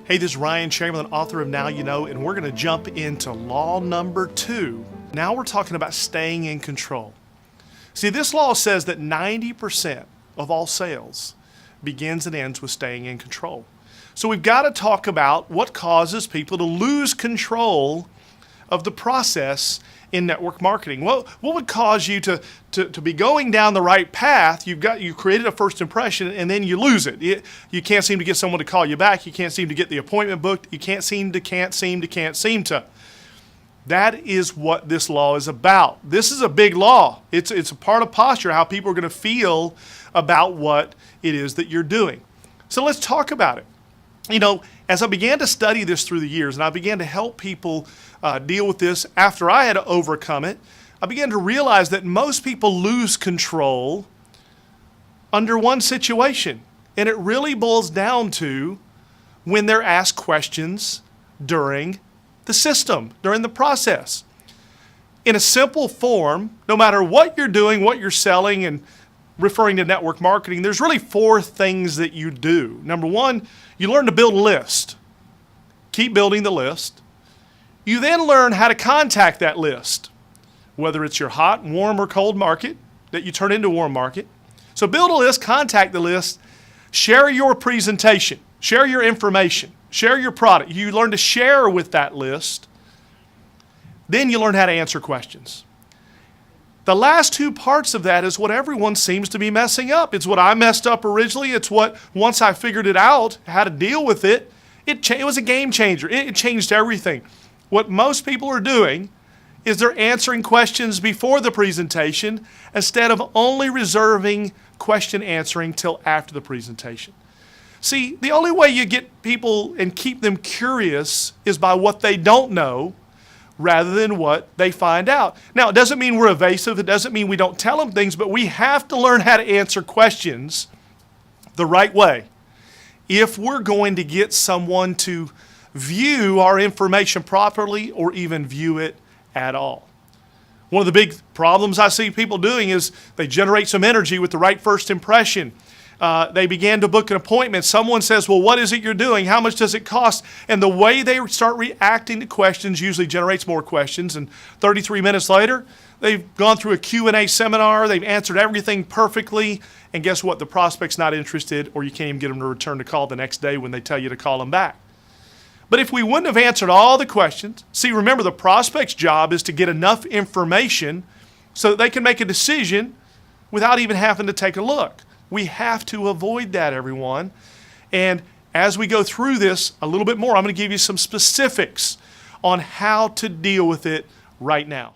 Hey, this is Ryan Chamberlain, author of Now You Know, and we're going to jump into law number 2. Now we're talking about staying in control. See, this law says that 90% of all sales begins and ends with staying in control. So we've got to talk about what causes people to lose control of the process in network marketing. What would cause you to be going down the right path? You created a first impression and then you lose it. You can't seem to get someone to call you back. You can't seem to get the appointment booked. You can't seem to. That is what this law is about. This is a big law. It's a part of posture, how people are going to feel about what it is that you're doing. So let's talk about it. You know, as I began to study this through the years and I began to help people deal with this after I had overcome it, I began to realize that most people lose control under one situation. And it really boils down to when they're asked questions during the system, during the process. In a simple form, no matter what you're doing, what you're selling, and referring to network marketing, there's really 4 things that you do. Number 1, you learn to build a list. Keep building the list. You then learn how to contact that list, whether it's your hot, warm, or cold market that you turn into a warm market. So build a list, contact the list, share your presentation, share your information, share your product. You learn to share with that list. Then you learn how to answer questions. The last 2 parts of that is what everyone seems to be messing up. It's what I messed up originally. It's what, once I figured it out, how to deal with it, it was a game changer. It changed everything. What most people are doing is they're answering questions before the presentation instead of only reserving question answering till after the presentation. See, the only way you get people and keep them curious is by what they don't know rather than what they find out. Now, it doesn't mean we're evasive. It doesn't mean we don't tell them things, but we have to learn how to answer questions the right way if we're going to get someone to view our information properly or even view it at all. One of the big problems I see people doing is they generate some energy with the right first impression. They began to book an appointment. Someone says, well, what is it you're doing? How much does it cost? And the way they start reacting to questions usually generates more questions. And 33 minutes later, they've gone through a Q&A seminar. They've answered everything perfectly. And guess what? The prospect's not interested, or you can't even get them to return the call the next day when they tell you to call them back. But if we wouldn't have answered all the questions, see, remember, the prospect's job is to get enough information so that they can make a decision without even having to take a look. We have to avoid that, everyone. And as we go through this a little bit more, I'm going to give you some specifics on how to deal with it right now.